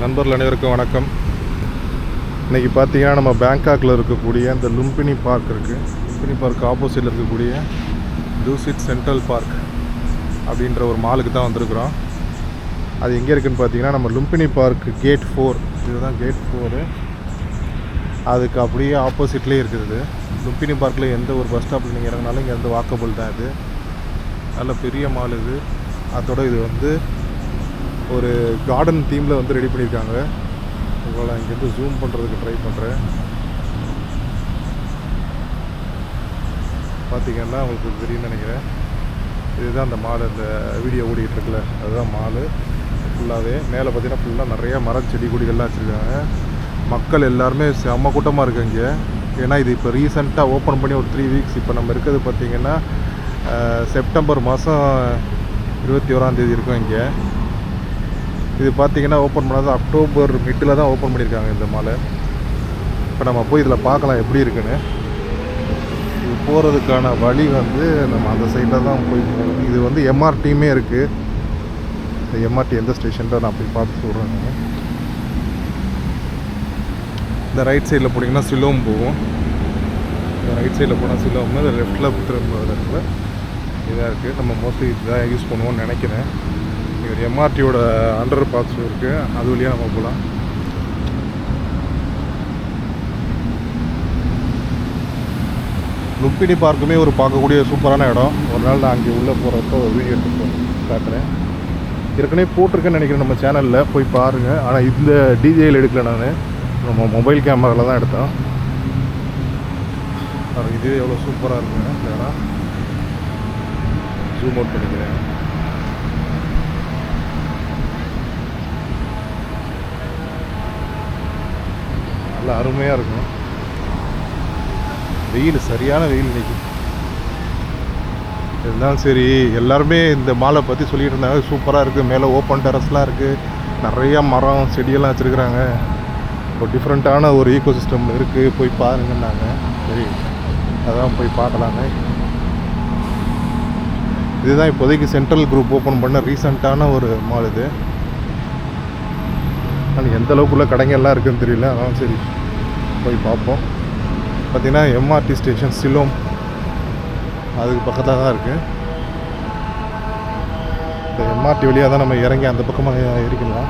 நண்பர்கள் அனைவருக்கும் வணக்கம். இன்றைக்கி பார்த்தீங்கன்னா நம்ம பேங்காக்கில் இருக்கக்கூடிய இந்த லும்பினி பார்க் இருக்குது. லும்பினி பார்க் ஆப்போசிட்டில் இருக்கக்கூடிய தூசிட் சென்ட்ரல் பார்க் அப்படின்ற ஒரு மாலுக்கு தான் வந்திருக்கிறோம். அது எங்கே இருக்குதுன்னு பார்த்தீங்கன்னா நம்ம லும்பினி பார்க் கேட் 4, இதுதான் கேட் 4. அதுக்கு அப்படியே ஆப்போசிட்லேயே இருக்குது. லும்பினி பார்க்கில் எந்த ஒரு பஸ் ஸ்டாப்பில் நீங்கள் இறங்கினாலும் இங்கே வந்து வாக்கபிள் தான். இது நல்ல பெரிய மால் இது. அதோட இது வந்து ஒரு கார்டன் தீமில் வந்து ரெடி பண்ணியிருக்காங்க. உங்களை இங்கேருந்து ஜூம் பண்ணுறதுக்கு ட்ரை பண்ணுறேன். பார்த்திங்கன்னா உங்களுக்கு தெரியும்னு நினைக்கிறேன். இதுதான் அந்த மால், இந்த வீடியோ ஓடிக்கிட்டுருக்குல்ல அதுதான் மால் ஃபுல்லாகவே. மேலே பார்த்திங்கன்னா ஃபுல்லாக நிறைய மரம் செடி கொடிகள்லாம் வச்சுருக்காங்க. மக்கள் எல்லாருமே செம்ம கூட்டமாக இருக்குது இங்கே. ஏன்னா இது இப்போ ரீசெண்டாக ஓப்பன் பண்ணி ஒரு 3 வீக்ஸ். இப்போ நம்ம இருக்கிறது பார்த்திங்கன்னா செப்டம்பர் மாதம் 21 இருக்கும் இங்கே. இது பார்த்திங்கன்னா ஓப்பன் பண்ணாத அக்டோபர் மிட்டில் தான் ஓப்பன் பண்ணியிருக்காங்க இந்த மாலை. இப்போ நம்ம போய் இதில் பார்க்கலாம் எப்படி இருக்குன்னு. இது போகிறதுக்கான வழி வந்து நம்ம அந்த சைடில் தான் போய் போகணும். இது வந்து எம்ஆர்டியுமே இருக்குது. இந்த எம்ஆர்டி எந்த ஸ்டேஷனில் நான் போய் பார்த்து சொல்கிறேன். இந்த ரைட் சைடில் போனீங்கன்னா சிலோம் போகும். இந்த ரைட் சைடில் போனால் சிலோம், இந்த லெஃப்டில் திரும்ப இடத்துல இதாக இருக்குது. நம்ம மோஸ்ட்லி இதுதான் யூஸ் பண்ணுவோம்னு நினைக்கிறேன். ஒரு எம்ஆர்டியோட அண்டர் பாஸ் இருக்குது, அது வழியாக நம்ம போகலாம். லும்பினி பார்க்குமே ஒரு பார்க்கக்கூடிய சூப்பரான இடம். ஒரு நாள் நான் அங்கே உள்ளே போகிறப்ப ஒரு வீடியோ எடுத்து காட்டுறேன். ஏற்கனவே போட்டிருக்கேன்னு நினைக்கிறேன் நம்ம சேனலில், போய் பாருங்கள். ஆனால் இந்த டிஜேயில் எடுக்கல, நான் நம்ம மொபைல் கேமராவில் தான் எடுத்தோம். இது எவ்வளோ சூப்பராக இருக்குங்க. இல்லைனா ஜூம் அவுட் பண்ணிக்கிறேன். நல்லா அருமையாக இருக்கும். வெயில், சரியான வெயில் இன்றைக்கி. இருந்தாலும் சரி, எல்லாருமே இந்த மாலை பற்றி சொல்லிகிட்டு இருந்தாங்க. சூப்பராக இருக்குது, மேலே ஓப்பன் டெரஸ்லாம் இருக்குது, நிறையா மரம் செடியெல்லாம் வச்சுருக்குறாங்க. ஒரு டிஃப்ரெண்ட்டான ஒரு ஈகோ சிஸ்டம் இருக்குது, போய் பாருங்கன்னாங்க. சரி, அதான் போய் பார்க்கலாங்க. இதுதான் இப்போதைக்கு சென்ட்ரல் குரூப் ஓப்பன் பண்ண ரீசெண்டான ஒரு மால் இது. ஆனால் எந்த அளவுக்குள்ள கடைங்கள்லாம் இருக்குதுன்னு தெரியல. அதான் சரி போய் பார்ப்போம். பார்த்திங்கன்னா எம்ஆர்டி ஸ்டேஷன் சிலோம் அதுக்கு பக்கத்தில் தான் இருக்குது. இந்த எம்ஆர்டி வழியாக தான் நம்ம இறங்கி அந்த பக்கமாக இருக்கலாம்.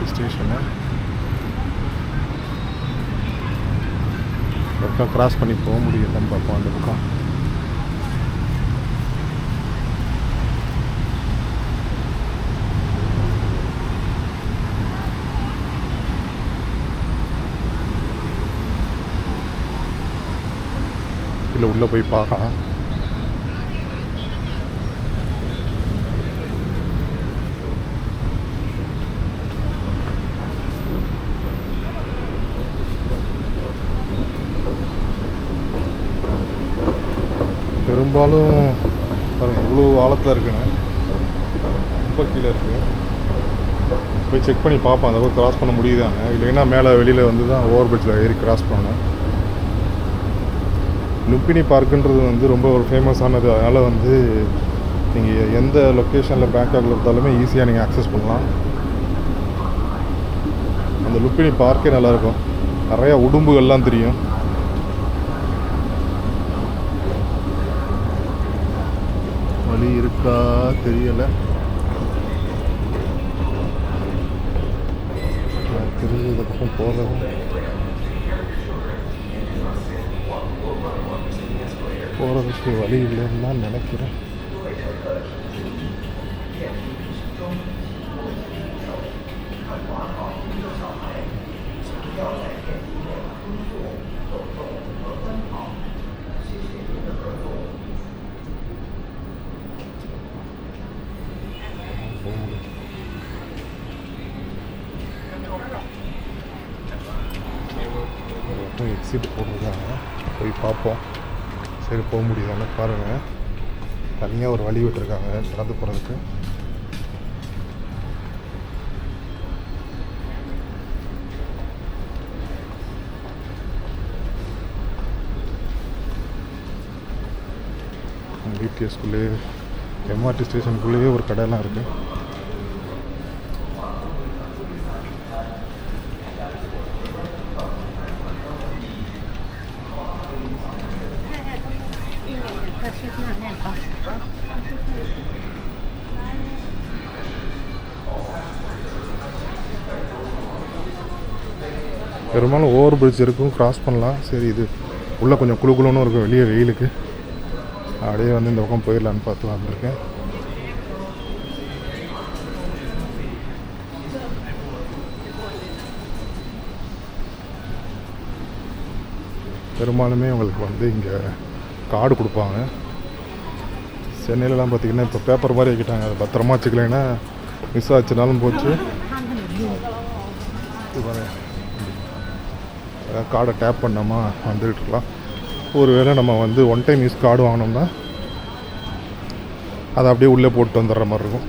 ஸ்டேஷனு பக்கம் கிராஸ் பண்ணி போக முடியும். பார்ப்போம் அந்த பக்கம். இல்லை உள்ளே போய் பார்க்கலாம். பெரும்பாலும் பாருங்கள் இவ்வளோ ஆழத்தில் இருக்குன்னு, ரொம்ப கீழே இருக்குது. போய் செக் பண்ணி பார்ப்போம் அந்த பக்கம் கிராஸ் பண்ண முடியுதாங்க. இல்லைன்னா மேலே வெளியில் வந்து தான் ஓவர் பிரிட்ஜில் ஏறி கிராஸ் பண்ணணும். லும்பினி பார்க்குன்றது வந்து ரொம்ப ஒரு ஃபேமஸானது. அதனால் வந்து நீங்கள் எந்த லொக்கேஷனில் பேங்காக்கில் இருந்தாலுமே ஈஸியாக நீங்கள் அக்சஸ் பண்ணலாம். அந்த லும்பினி பார்க்கே நல்லாயிருக்கும். நிறையா உடும்புகள்லாம் தெரியும். வழி இருக்கா தெரியலை. தெரிஞ்ச இந்த பக்கம் போகிறதுக்கு வழி இல்லைன்னு தான் நினைக்கிறேன். எக்ஸிட் போட்டிருக்காங்க, போய் பார்ப்போம். சரி போக முடியுதான்னு பாருங்கள். தனியாக ஒரு வழி விட்டுருக்காங்க நடந்து போகிறதுக்கு. பிடிஎஸ்குள்ளேயே எம்ஆர்டி ஸ்டேஷனுக்குள்ளேயே ஒரு கடையெல்லாம் இருக்குது. பெரும்பாலும் ஓவர் பிரிட்ஜ் இருக்கும், கிராஸ் பண்ணலாம். சரி, இது உள்ளே கொஞ்சம் குழுன்னு இருக்கும் வெளியே வெயிலுக்கு. அப்படியே வந்து இந்த பக்கம் போயிடலான்னு பார்த்து வந்திருக்கேன். பெரும்பாலுமே உங்களுக்கு வந்து இங்கே கார்டு கொடுப்பாங்க. சென்னையிலலாம் பார்த்திங்கன்னா இப்போ பேப்பர் மாதிரி ஆக்கிட்டாங்க. அதை பத்திரமா வச்சுக்கலைன்னா மிஸ் ஆச்சுனாலும் போச்சு. கார்டை டேப் பண்ணாமல் வந்துட்டுருக்கலாம். ஒருவேளை நம்ம வந்து ஒன் டைம் யூஸ் கார்டு வாங்கினோம்னா அதை அப்படியே உள்ளே போட்டு வந்துடுற மாதிரி இருக்கும்.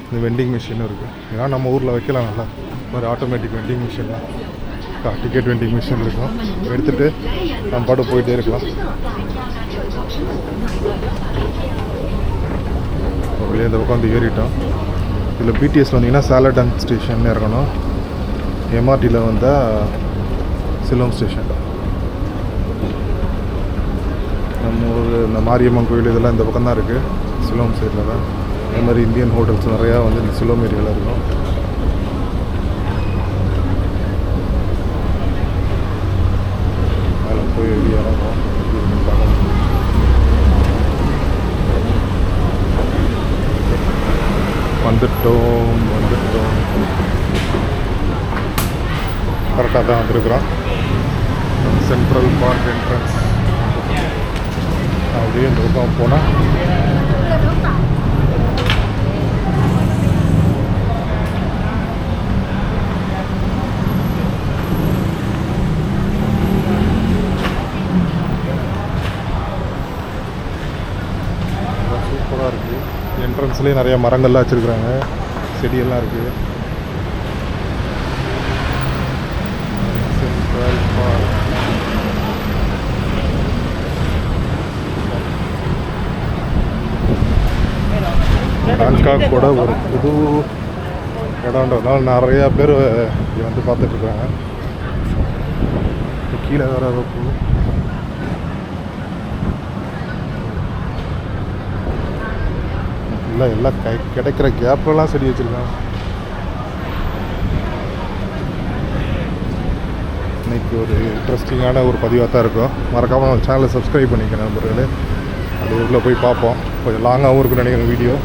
இந்த வெண்டிங் மிஷினும் இருக்குது. ஏன்னா நம்ம ஊரில் வைக்கலாம் நல்லா மாதிரி ஆட்டோமேட்டிக் வெண்டிங் மிஷின்லாம், டிக்கெட் வெண்டிங் மிஷின் இருக்கும். எடுத்துகிட்டு நம்ம பாட்டு போயிட்டே இருக்கலாம். அப்படியே இந்த பக்கம் வந்து ஏறிட்டோம். இதில் பிடிஎஸ்ல வந்தீங்கன்னா சாலடன் ஸ்டேஷன் இறங்கணும். எம்ஆர்டியில் வந்தால் சிலோம் ஸ்டேஷன். நம்ம ஊர் இந்த மாரியம்மன் கோயில் இதெல்லாம் இந்த பக்கம் தான் இருக்குது, சிலோம் சைடில் தான். அதே மாதிரி இந்தியன் ஹோட்டல்ஸ் நிறையா வந்து இந்த சிலோம் ஏரியாவில் இருக்கும். அதில் போய் இறங்கும். வந்துட்டோம் கரெக்டாக தான் வந்துருக்குறோம். Central park entrance. அப்படியே இந்த பக்கம் போனால் சூப்பராக இருக்குது. என்ட்ரன்ஸ்லேயே நிறைய மரங்கள்லாம் வச்சுருக்குறாங்க, செடியெல்லாம் இருக்குது. சென்ட்ரல் பார்க் பேங்காக் கூட ஒரு புது இடம்ன்றதுனால நிறையா பேர் இங்கே வந்து பார்த்துட்ருக்காங்க. கீழே வேறு இல்லை எல்லாம் கிடைக்கிற கேப்லாம் செடி வச்சுருக்காங்க. இன்றைக்கி ஒரு இன்ட்ரெஸ்டிங்கான ஒரு பதிவாக தான் இருக்கும். மறக்காமல் நம்ம சேனலை சப்ஸ்கிரைப் பண்ணிக்கிறேன் நண்பர்களே. அது உள்ளே போய் பார்ப்போம். கொஞ்சம் லாங்காகவும் இருக்குன்னு நினைக்கிறேன் வீடியோ.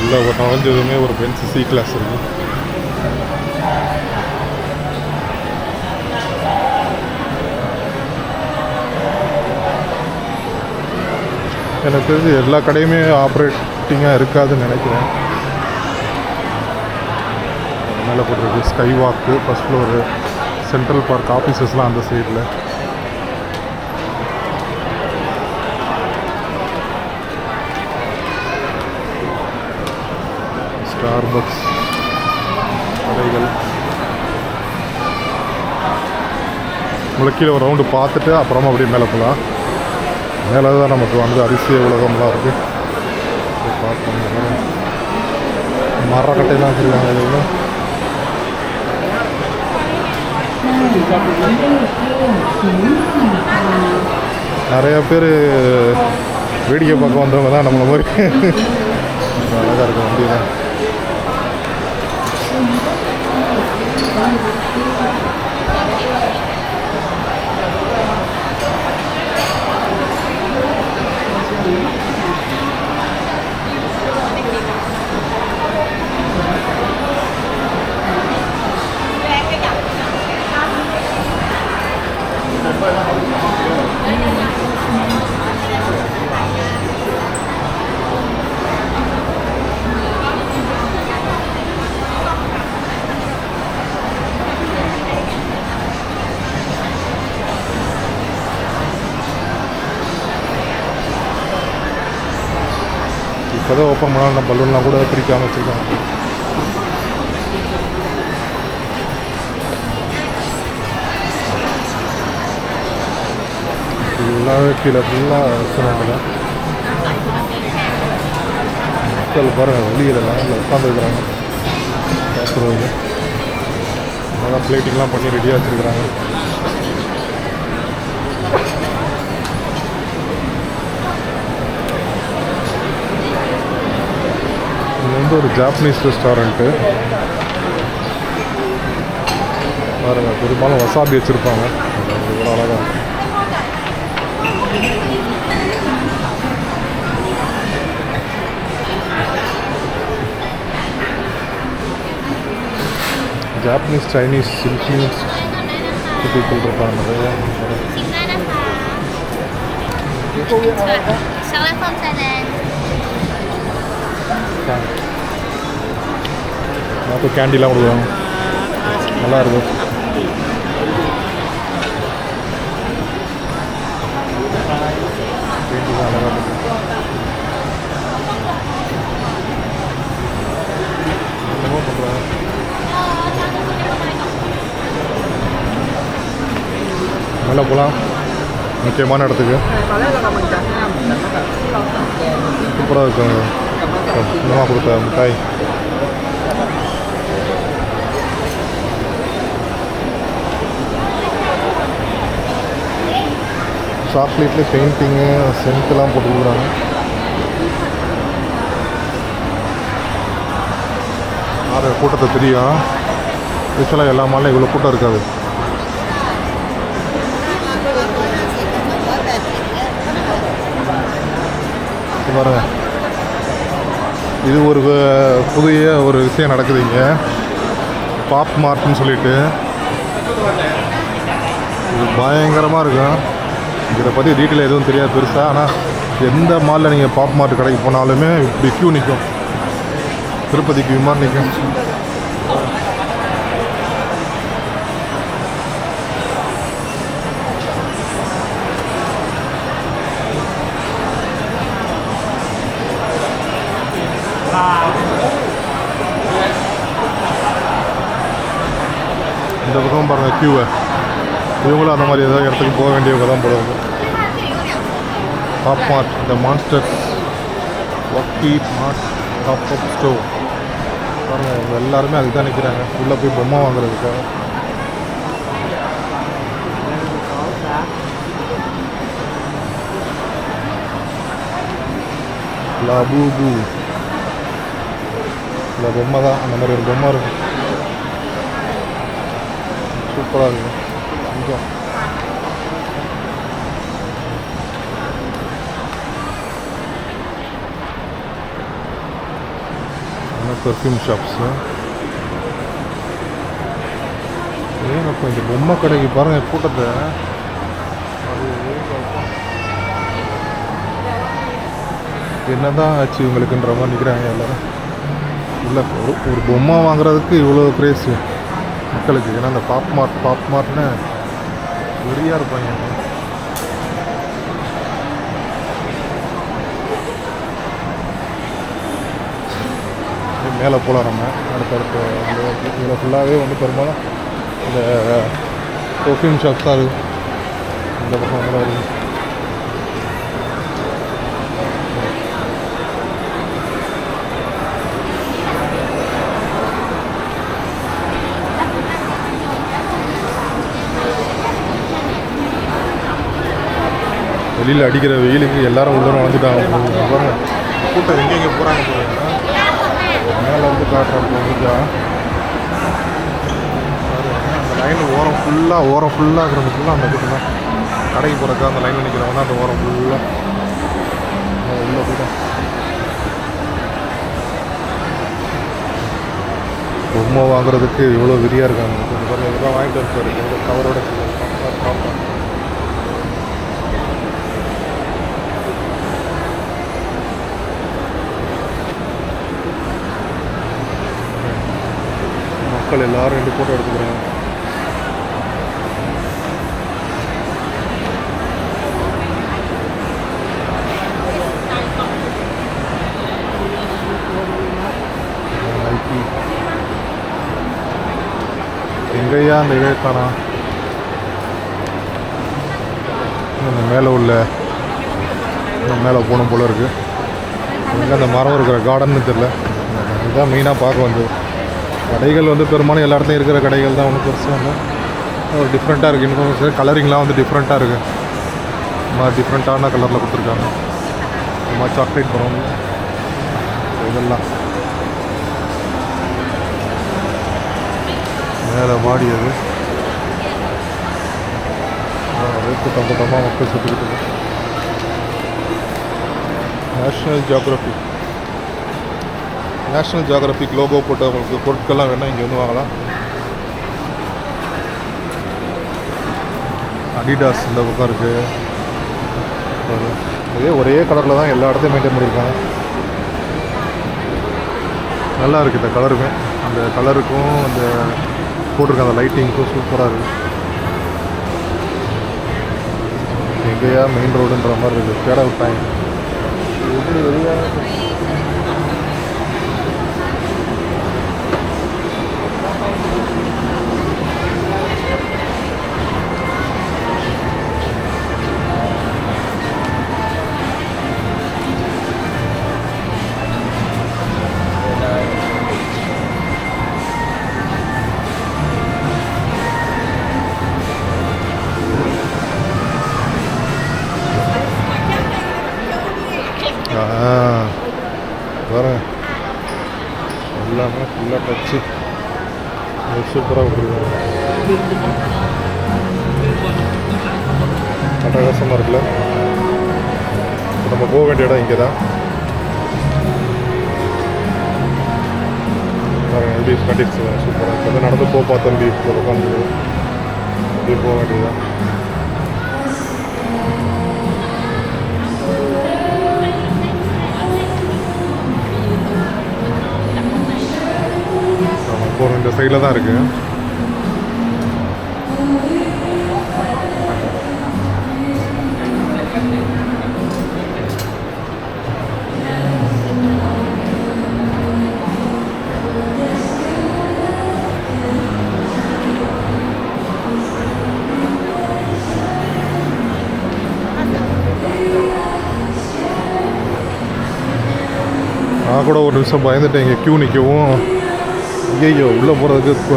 உள்ள நுழைஞ்சதுமே ஒரு பென்ஸ் சி கிளாஸ் இருக்குது. எனக்கு தெரிஞ்சு எல்லா கடையுமே ஆப்ரேட்டிங்காக இருக்காதுன்னு நினைக்கிறேன். மேலே போட்டிருக்கு ஸ்கை வாக்கு, ஃபஸ்ட் ஃப்ளோரு, சென்ட்ரல் பார்க் ஆஃபீஸஸ்லாம் அந்த சைடில். ஸ்டார்பக்ஸ் கடைகள். கீழே ஒரு ரவுண்டு பார்த்துட்டு அப்புறமா அப்படியே மேலே போகலாம். மேலே தான் நமக்கு வந்து அதிசய உலகம்லாம் இருக்குது. பார்ப்போம். மரக்கட்டையெல்லாம் வச்சுருக்காங்க. இதில் நிறையா பேர் வேடிக்கை பார்க்க வந்தவங்க தான் நம்மளை மாதிரி. அழகாக இருக்கும் வண்டி தான். இப்போ தான் ஓப்பன் பண்ணாலும் பலூன்லாம் கூட பிரிக்காமல் வச்சுருக்காங்க. கீழே ஃபுல்லாக வச்சுருவாங்க. மக்கள் பாருங்கள் வெளியில் லைனில் உட்காந்துருக்குறாங்க சாப்பிட்றதுக்கு. நல்லா பிளேட்டிங்லாம் பண்ணி ரெடியாக வச்சுருக்குறாங்க. இது வந்து ஒரு ஜாப்பனீஸ் ரெஸ்டாரண்ட்டு பாருங்கள். பெரும்பாலும் வசாபி வச்சுருப்பாங்க. இவ்வளோ அழகாக இருக்கும். ஜாப்பனீஸ் சைனீஸ் சில்கின்ஸ் பீப்புள் இருப்பாங்க நிறைய. கேண்டிலாம் கொடுக்குறாங்க. நல்லா இருக்கும். அழகாக இருக்கும். என்னமோ பண்ணுறாங்க. மேலே போகலாம் முக்கியமான இடத்துக்கு. சூப்பராக இருக்காங்க. இன்னும் கொடுத்த மிட்டாய் சாக்லேட்லேயே பெயிண்டிங்கு சென்ட்லாம் போட்டு கொடுக்குறாங்க. கூட்டத்தை தெரியும். யூஸ்வலாக எல்லா மாலையும் இவ்வளோ கூட்டம் இருக்காது. பாருங்க, இது ஒரு புதிய ஒரு விஷயம் நடக்குது இங்கே. பாப் மார்ட்னு சொல்லிட்டு இது பயங்கரமாக இருக்கும். இதை பற்றி டீட்டெயில் எதுவும் தெரியாது பெருசாக. ஆனால் எந்த மாலில் நீங்கள் பாப் மார்ட் கடைக்கு போனாலுமே இப்படி க்யூ நிற்கும். திருப்பதி க்யூ மாதிரி நிற்கும். இந்த பக்கம் பாருங்கள் க்யூவை. இவங்களும் அந்த மாதிரி ஏதாவது இடத்துக்கு போக வேண்டியவங்க தான் போடுவாங்க. பாப் மார்ட், இந்த மான்ஸ்டர் வக்கி மார்ட் பாப் அப் ஸ்டோர் பாருங்கள். இவங்க எல்லாருமே அதுக்கு தான் நிற்கிறாங்க. உள்ளே போய் பொம்மை வாங்குறதுக்காக. லபூபு இல்லை பொம்மை தான். அந்த மாதிரி ஒரு பொம்மை இருக்கும். சூப்பராக இருக்கும். கொஞ்சம் பெர்ஃப்யூம் ஷாப்ஸு. ஏன்னப்போ இந்த பொம்மை கடைக்கு பாருங்கள் கூட்டத்தை. அது என்னதான் ஆச்சு இவங்களுக்குன்ற மாதிரி நிற்கிறாங்க எல்லோரும். இல்லை ஒரு பொம்மை வாங்குறதுக்கு இவ்வளோ ப்ரைஸு மக்களுக்கு. ஏன்னா அந்த பாப் மார்ட்னு வெறியாக இருப்பாங்க. மேலே போகலாம் நம்ம அடுத்தடுத்து. இதில் ஃபுல்லாகவே வந்து பெரும்பாலும் இந்த பெர்ஃப்யூம் ஷாப்ஸ் தான் இருக்குது. இந்த பக்கம் கூட இருக்குது. வெளியில் அடிக்கிற வெயிலுக்கு எல்லாரும் உள்ளே வந்துட்டாங்க. பாருங்க கூட்டம் எங்கெங்கே போகிறாங்க பாருங்க. மேலே வந்து காட்டுறாங்க முடிஞ்சா. அந்த லைன் ஓரம் ஃபுல்லாக இருக்கிறவங்க ஃபுல்லாக அந்த கூட்டம் தான். கடைக்கு போகிறக்கா அந்த லைனில் நிற்கிறவங்க தான் அந்த ஓரம் ஃபுல்லாக உள்ளே போய்தான். பொம்மை வாங்குறதுக்கு இவ்வளோ வெறியாக இருக்காங்க. பாருங்கள் இதெல்லாம் வாங்கிட்டு இருப்பாரு எவ்வளோ கவரோட. மக்கள் எல்லாரும் 2 ஃபோட்டோ எடுத்துக்கிறாங்க. எங்கேயா அந்த இழக்கானா? இந்த மேலே உள்ள மேலே போகணும் போல் இருக்குது. எங்கே அந்த மரம் இருக்கிற கார்டன்னு தெரில. இதுதான் மெயினாக பார்க்க வந்தது. கடைகள் வந்து பெரும்பாலும் எல்லா இடத்துலையும் இருக்கிற கடைகள் தான். ஒன்றும் பெருசாக இல்லை, ஒரு டிஃப்ரெண்ட்டாக இருக்குது. இன்னும் கலரிங்லாம் வந்து டிஃப்ரெண்ட்டாக இருக்குது. இந்த மாதிரி டிஃப்ரெண்ட்டான கலரில் கொடுத்துருக்காங்க. இந்த மாதிரி சாக்லேட் பழம் இதெல்லாம் மேலே மாடி. அது கூட்டம் கூட்டமாக மக்கள் சுற்றிக்கிட்டு. நேஷ்னல் ஜியோகிராஃபிக் லோகோ போட்ட உங்களுக்கு பொருட்கள்லாம் வேணால் இங்கே வந்து வாங்கலாம். அடிடாஸ் இந்த பக்கம் இருக்குது. இதே ஒரே கலரில் தான் எல்லா இடத்தையும் மெயின்டைன் பண்ணியிருக்காங்க. நல்லா இருக்குது இந்த கலருமே. அந்த கலருக்கும் அந்த போட்டிருக்க அந்த லைட்டிங்க்கும் சூப்பராக இருக்குது. எங்கேயா மெயின் ரோடுன்ற மாதிரி இருக்குது. கேட விட்டாங்க. எப்படி வெளியாக வரேன். எல்லாமே ஃபுல்லாக டச்சு சூப்பராக கொடுக்குறாங்க. அட்டகாசமாக இருக்குல்ல. நம்ம போக வேண்டிய இடம் இங்கே தான். எப்படி கண்டிப்பாக சூப்பராக இருக்குது. நடந்து போப்பா தம்பி உட்காந்து இப்படி போக வேண்டியதுதான். போகிறோம். இந்த சைடில் தான் இருக்குது. நான் கூட ஒரு நிமிஷம் பயந்துட்டேன் இங்கே க்யூ நிற்கவும். ஐயோ உள்ளே போகிறதுக்கு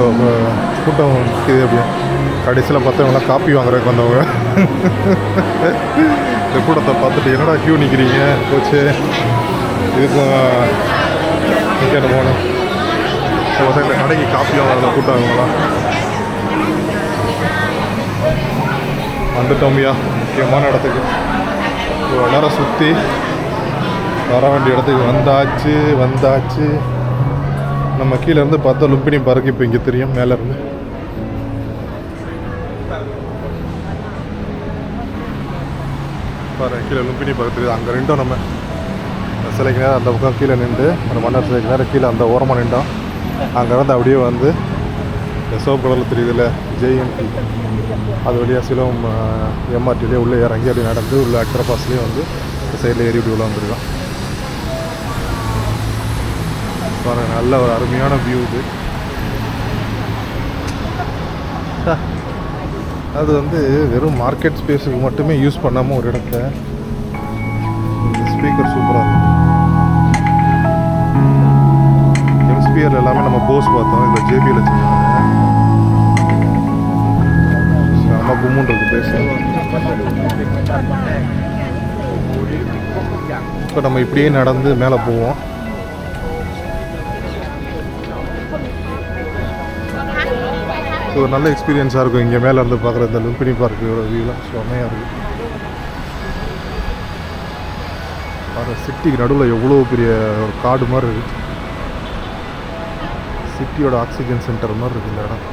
கூட்டம் நிற்கிது. அப்படியே கடைசியில் பார்த்தவங்களாம் காப்பி வாங்குறதுக்கு வந்தவங்க. இந்த கூட்டத்தை பார்த்துட்டு என்னடா க்யூ நிற்கிறீங்க போச்சு இதுக்கு நிற்கணும் போகணும். இந்த கடைக்கு காப்பி வாங்குறத கூட்டம் அவங்களாம் வந்துட்டோம்யா. முக்கியமான இடத்துக்கு ஒரு நேரம் சுற்றி வர வேண்டிய இடத்துக்கு வந்தாச்சு. நம்ம கீழேருந்து பார்த்தா லும்பினி பார்க்கு இப்போ இங்கே தெரியும். மேலேருந்து பாரு, கீழே லும்பினி பார்க்க தெரியுது. அங்கே நின்றோம் நம்ம சிலைக்கு நேரம். அந்த பக்கம் கீழே நின்று ஒரு மன்னர் சிலைக்கு நேரம் கீழே அந்த ஓரமாக நின்றோம். அங்கேருந்து அப்படியே வந்து இந்த சோப்பு கலரில் தெரியுதுல்ல ஜேஎன்டி, அது வழியாக சிலம் எம்ஆர்டிலேயே உள்ளே இறங்கி அப்படி நடந்து உள்ள அக்ரபாஸ்லேயே வந்து இந்த சைடில் ஏறி இப்படி உள்ள வந்துருக்கோம். பாருங்கள், நல்ல ஒரு அருமையான வியூ இது. அது வந்து வெறும் மார்க்கெட் ஸ்பேஸுக்கு மட்டுமே யூஸ் பண்ணாமல் ஒரு இடத்த ஸ்பீக்கர் சூப்பராக இருக்கும். எம்ஸ்பியர் எல்லாமே நம்ம போஸ் பார்த்தோம். இந்த ஜேபியில் வச்சுருக்காங்க. செம்ம கும்முன்றது பேச. இப்போ நம்ம இப்படியே நடந்து மேலே போவோம். ஸோ நல்ல எக்ஸ்பீரியன்ஸாக இருக்கும் இங்கே மேலே இருந்து பார்க்குற இந்த லும்பினி பார்க்கோட வியூலாம் செம்மையாக இருக்குது. அது சிட்டிக்கு நடுவில் எவ்வளோ பெரிய ஒரு காடு மாதிரி இருக்குது. சிட்டியோட ஆக்சிஜன் சென்டர் மாதிரி இருக்குது இந்த இடம்.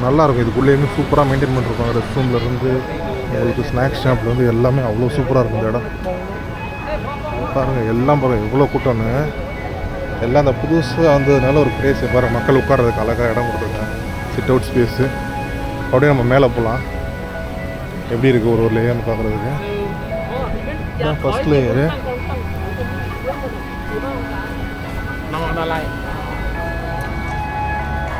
நல்லாயிருக்கும். இதுக்குள்ளேயுமே சூப்பராக மெயின்டைன் பண்ணிருப்பாங்க. ரெஸ்ட் ரூம்லேருந்து உங்களுக்கு ஸ்நாக்ஸ் ஷாப்லேருந்து எல்லாமே அவ்வளோ சூப்பராக இருக்கும் இந்த இடம். பாருங்கள், எல்லாம் பாருங்கள் எவ்வளோ கூட்டம்னு. எல்லாம் அந்த புதுசாக வந்ததுனால ஒரு பிளேஸ் பாருங்கள். மக்கள் உட்கார்றதுக்கு அழகாக இடம் கொடுத்துருக்காங்க. Sit out space. அப்படியே நம்ம மேலே போகலாம். எப்படி இருக்குது ஒரு லேயர்னு பார்க்குறதுக்கு. First layer